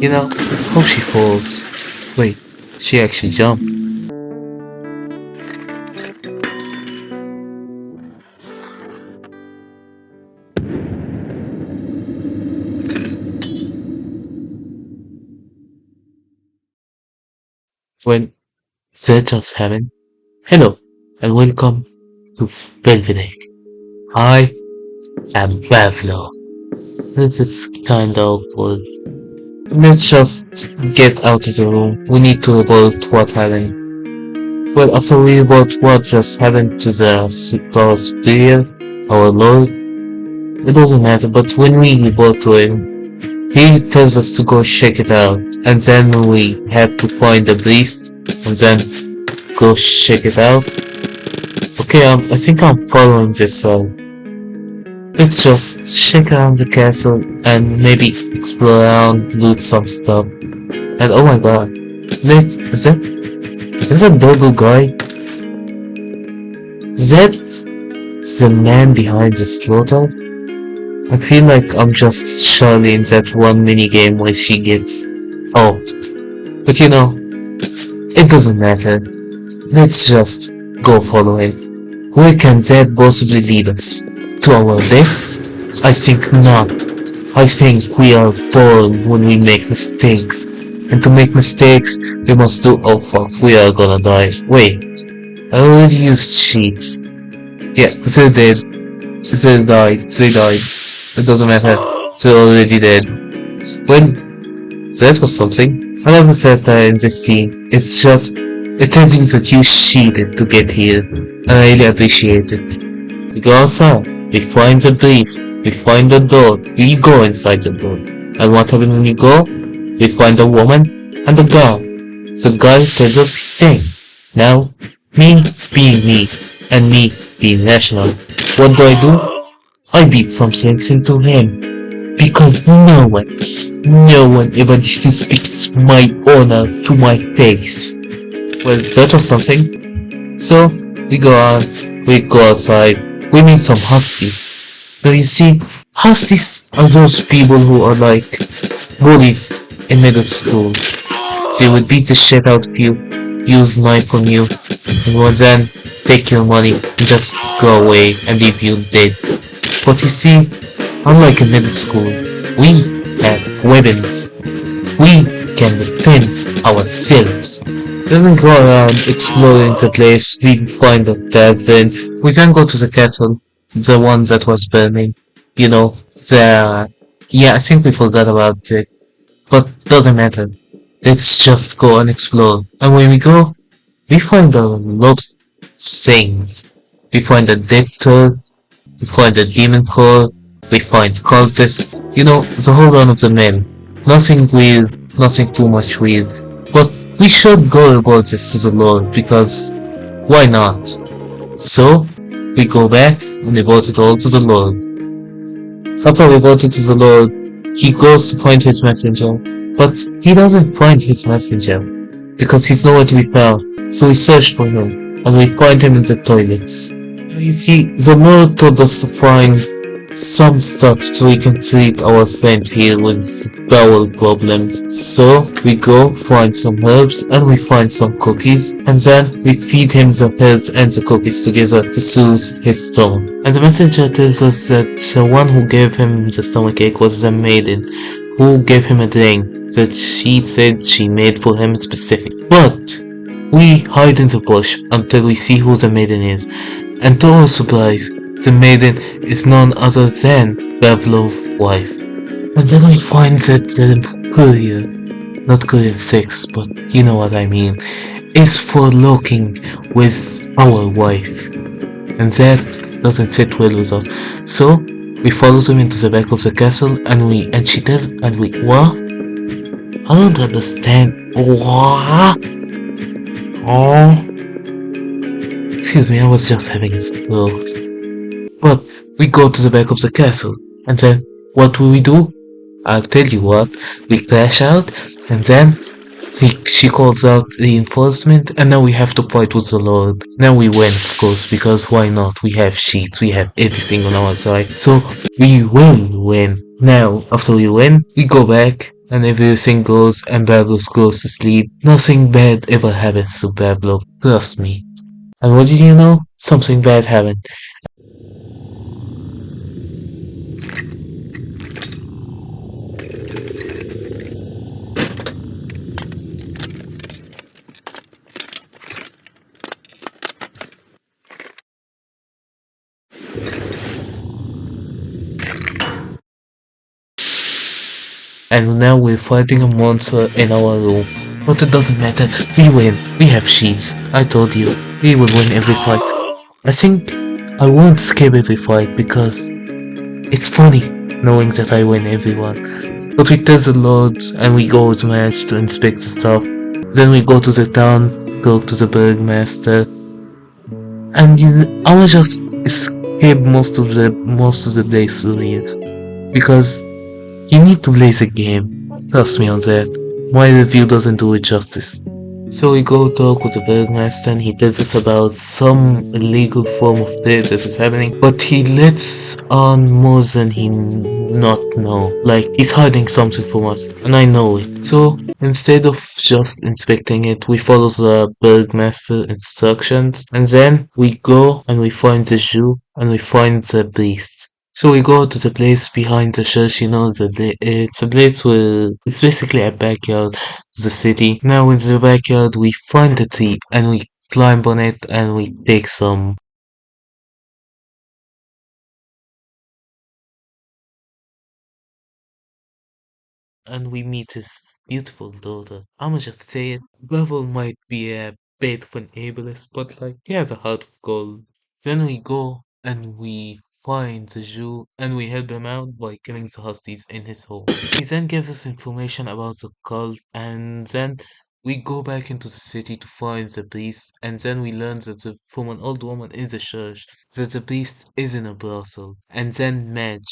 You know, how she falls. Wait, she actually jumped. When that just happened. Hello, and welcome to felvidk. I am Pavlo. This is kinda awkward. Let's just get out of the room. We need to report what happened. Well, after we report what just happened to to our superior, our lord, it doesn't matter, but when we report to him, he tells us to go check it out, and then we have to find the beast, and then go check it out. Okay, I think I'm following this all. Let's just check around the castle and maybe explore around, loot some stuff. And oh my god, is that a noble guy? Is that the man behind the slaughter? I feel like I'm just Charlie in that one minigame where she gets out. But you know, it doesn't matter. Let's just go follow him. Where can that possibly lead us? To our base? I think not. I think we are born when we make mistakes. And to make mistakes, we must do— oh fuck, we are gonna die. Wait, I already used cheats. Yeah, they did. They died. They died. It doesn't matter. They're already dead. Well, that was something. I never said that in this scene. It's just— it tells you that you cheated to get here. And I really appreciate it. We go outside. We find the beast. We find the door. We go inside the door. And what happens when we go? We find a woman and a girl. The guy tells us we stay. Now, me being me, and me being rational, what do? I beat some sense into him. Because no one ever disrespects my honor to my face. Well, that was something. So, we go outside, we meet some huskies. Now you see, huskies are those people who are like bullies in middle school. They would beat the shit out of you, use knife on you, and would then take your money and just go away and leave you dead. But you see, unlike in middle school, we have weapons. We can defend ourselves. Then we go around exploring the place, we find a tavern, we then go to the castle, the one that was burning. You know, yeah, I think we forgot about it. But doesn't matter. Let's just go and explore. And when we go, we find a lot of things. We find a dictator, we find a demon core, we find cultists, you know, the whole run of the men. Nothing weird, nothing too much weird. But we should go report this to the Lord, because why not? So, we go back and report it all to the Lord. After we report it to the Lord, he goes to find his messenger, but he doesn't find his messenger, because he's nowhere to be found. So we search for him, and we find him in the toilets. You see, the Lord told us to find some stuff so we can treat our friend here with bowel problems. So we go find some herbs and we find some cookies, and then we feed him the herbs and the cookies together to soothe his stomach. And the messenger tells us that the one who gave him the stomachache was the maiden who gave him a drink that she said she made for him specific. But we hide in the bush until we see who the maiden is, and to our surprise, the maiden is none other than Pavlov's wife. And then we find that the courier, not courier 6, but you know what I mean, is forlooking with our wife. And that doesn't sit well with us. So we follow them into the back of the castle, and she tells, what? I don't understand. What? Oh. Excuse me, I was just having a stroke. But we go to the back of the castle, and then what do? I'll tell you what, we crash out, and then she calls out reinforcement, and now we have to fight with the Lord. Now we win, of course, because why not? We have cheats, we have everything on our side, so we will win. Now, after we win, we go back, and everything goes and Pablo goes to sleep. Nothing bad ever happens to Pablo, trust me. And what did you know? Something bad happened. And now we're fighting a monster in our room. But it doesn't matter, we win. We have sheets. I told you, we will win every fight. I think I won't skip every fight because it's funny knowing that I win everyone. But we test the Lord and we go to match to inspect stuff. Then we go to the town, talk to the Bergmaster, and I'ma just skip most of the days through here because you need to play the game. Trust me on that. My review doesn't do it justice. So we go talk with the Bergmaster and he tells us about some illegal form of trade that is happening, but he lets on more than he not know. Like he's hiding something from us, and I know it. So instead of just inspecting it, we follow the Bergmaster instructions, and then we go and we find the Jew and we find the beast. So we go to the place behind the church, it's a place where it's basically a backyard to the city. Now in the backyard we find a tree and we climb on it and we take some, and we meet his beautiful daughter. I'ma just say it, Bevel might be a bit of an ableist, but like he has a heart of gold. Then we go and we find the Jew and we help him out by killing the hosties in his home. He then gives us information about the cult and then we go back into the city to find the beast and then we learn that from an old woman in the church that the beast is in a brothel and then Madge,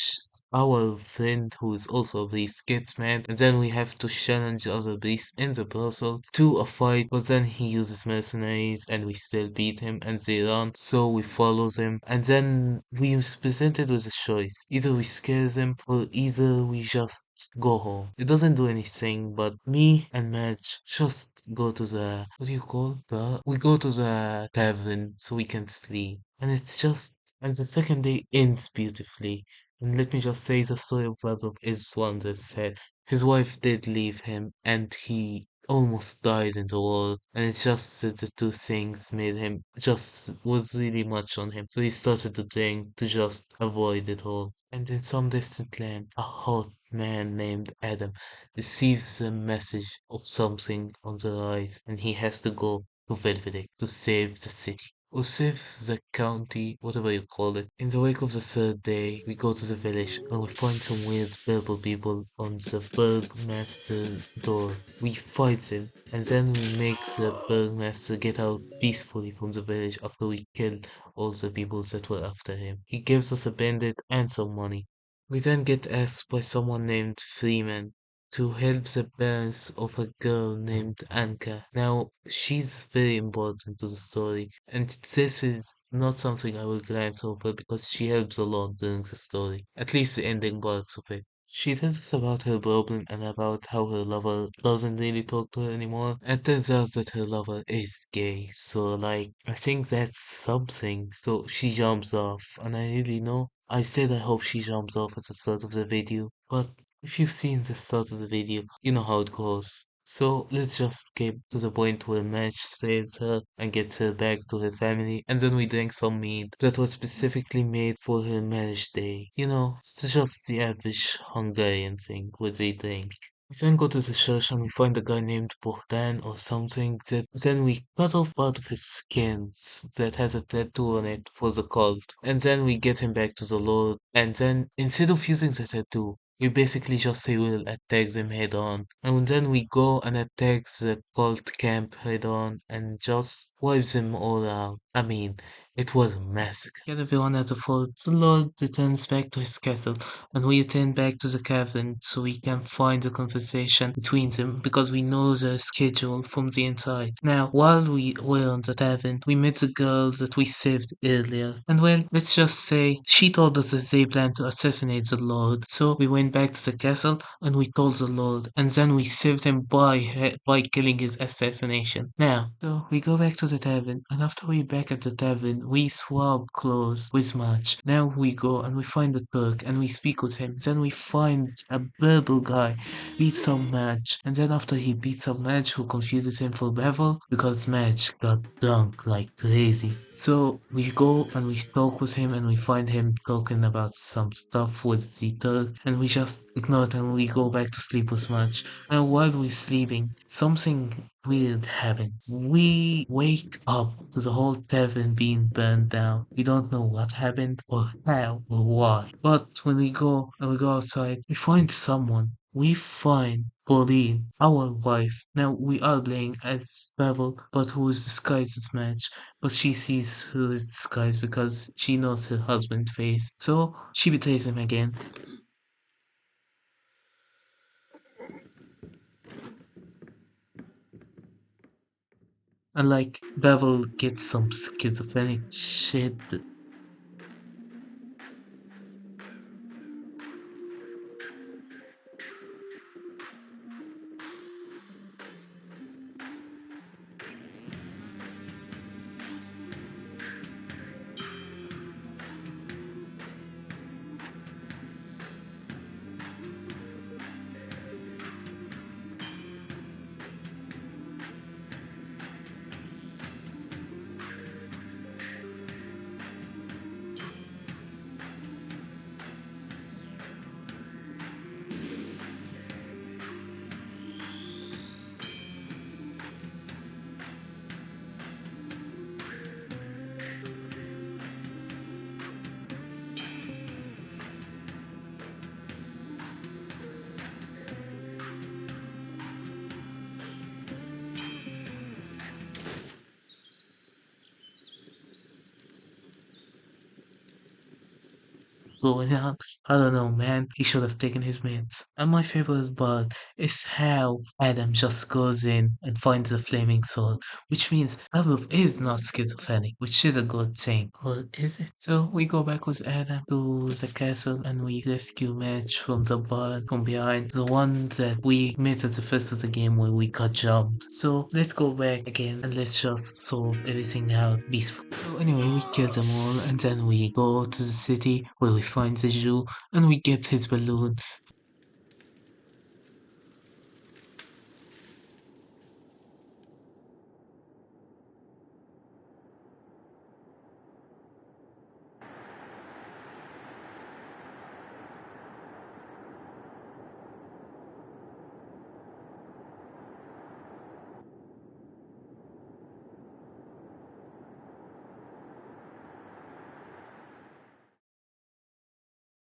our friend who is also a beast, gets mad and then we have to challenge the other beasts in the brothel to a fight, but then he uses mercenaries and we still beat him and they run, so we follow them and then we is presented with a choice. Either we scare them or either we just go home. It doesn't do anything, but me and Madge just go to the, what do you call the, we go to the tavern so we can sleep. And it's just, and the second day ends beautifully. And let me just say the story of Webber is one that said his wife did leave him and he almost died in the war. And it's just that the two things made him just was really much on him. So he started to drink to just avoid it all. And in some distant land, a hot man named Adam receives a message of something on the rise and he has to go to felvidk to save the city or save the county, whatever you call it. In the wake of the third day, we go to the village and we find some weird purple people on the Burgmaster door. We fight them and then we make the Burgmaster get out peacefully from the village after we kill all the people that were after him. He gives us a bandit and some money. We then get asked by someone named Freeman to help the parents of a girl named Anka. Now, she's very important to the story, and this is not something I will glance over because she helps a lot during the story, at least the ending parts of it. She tells us about her problem and about how her lover doesn't really talk to her anymore, and turns out that her lover is gay. So, like, I think that's something. So she jumps off, and I really know. I said I hope she jumps off at the start of the video, but if you've seen the start of the video, you know how it goes. So let's just skip to the point where Madge saves her and gets her back to her family, and then we drink some mead that was specifically made for her marriage day. You know, it's just the average Hungarian thing what they drink. We then go to the church and we find a guy named Bogdan or something that then we cut off part of his skin that has a tattoo on it for the cult. And then we get him back to the Lord. And then instead of using the tattoo, we basically just say we'll attack them head on. And then we go and attack the cult camp head on and just wipes them all out. I mean, it was a massacre. Yet everyone has a fault. The Lord returns back to his castle, and we return back to the cavern so we can find a conversation between them because we know their schedule from the inside. Now, while we were on the tavern, we met the girl that we saved earlier. And well, let's just say she told us that they planned to assassinate the Lord. So we went back to the castle and we told the Lord, and then we saved him by killing his assassination. Now, so we go back to the tavern, and after we back at the tavern, we swap clothes with Match. Now we go and we find the Turk and we speak with him. Then we find a Berber guy, beats up Match, and then after he beats up Match, who confuses him for Bevel because Match got drunk like crazy. So we go and we talk with him and we find him talking about some stuff with the Turk, and we just ignore it and we go back to sleep with Match. Now while we're sleeping, something weird happened. We wake up to the whole tavern being burned down. We don't know what happened or how or why. But when we go outside, we find someone. We find Pauline, our wife. Now we are playing as Pavel, but who is disguised as Match. But she sees who is disguised because she knows her husband's face. So she betrays him again. And like Bevel gets some schizophrenic shit. Going on. I don't know, man. He should have taken his meds. And my favorite part is how Adam just goes in and finds a flaming sword, which means Adolf is not schizophrenic, which is a good thing. Or is it? So we go back with Adam to the castle and we rescue Madge from the barn from behind, the one that we met at the first of the game where we got jumped. So let's go back again and let's just solve everything out peacefully. So anyway, we kill them all and then we go to the city where we find the Jew and we get his balloon.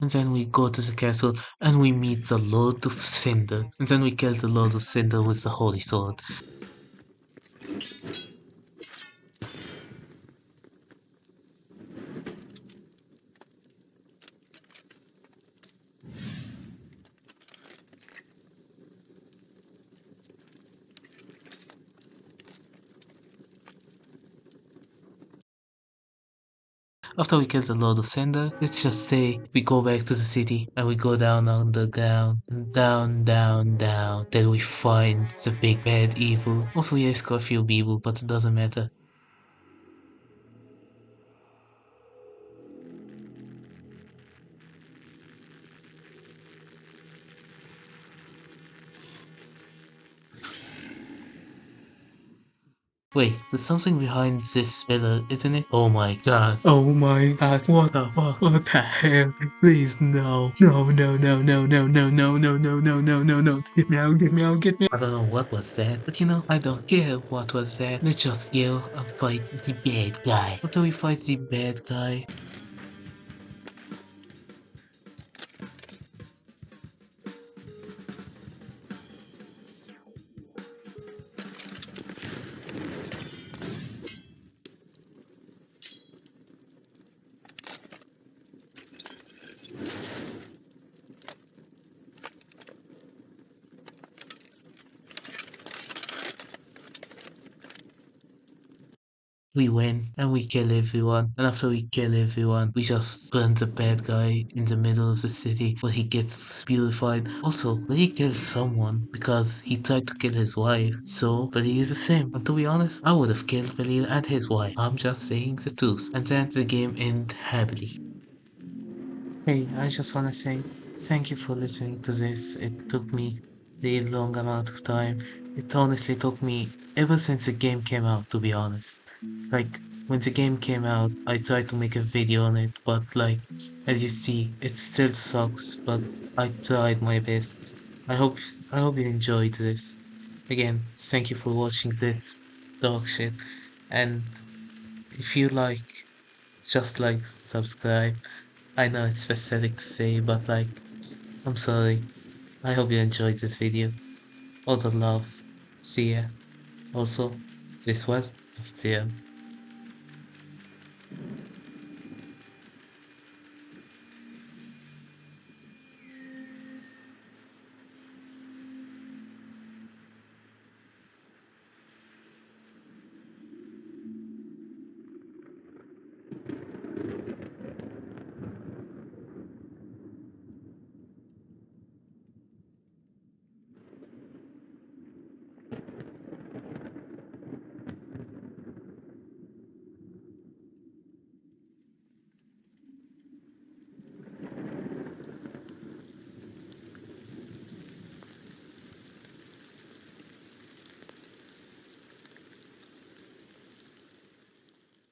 And then we go to the castle and we meet the Lord of Cinder. And then we kill the Lord of Cinder with the Holy Sword. After we kill the Lord of Cinder, let's just say we go back to the city and we go down underground, down, down, down, till we find the big bad evil. Also, yes, got a few people, but it doesn't matter. Wait, there's something behind this pillar, isn't it? Oh my god. Oh my god, what the fuck? What the hell? Please, no. No, no, no, no, no, no, no, no, no, no, no, no, no. Get me out, get me out, get me out. I don't know what was that, but you know, I don't care what was that. Let's just go and fight the bad guy. After we fight the bad guy, we win and we kill everyone. And after we kill everyone, we just burn the bad guy in the middle of the city where he gets purified. Also, when he kills someone because he tried to kill his wife, so Billy is the same. And to be honest, I would have killed Billy and his wife. I'm just saying the truth. And then the game ended happily. Hey, I just wanna say thank you for listening to this. It took me a long amount of time. It honestly took me ever since the game came out, to be honest. Like, when the game came out, I tried to make a video on it, but like, as you see, it still sucks, but I tried my best. I hope, I hope you enjoyed this. Again, thank you for watching this dog shit. And if you like, just like, subscribe. I know it's pathetic to say, but like, I'm sorry. I hope you enjoyed this video. All the love. See ya. Also, this was Bastian.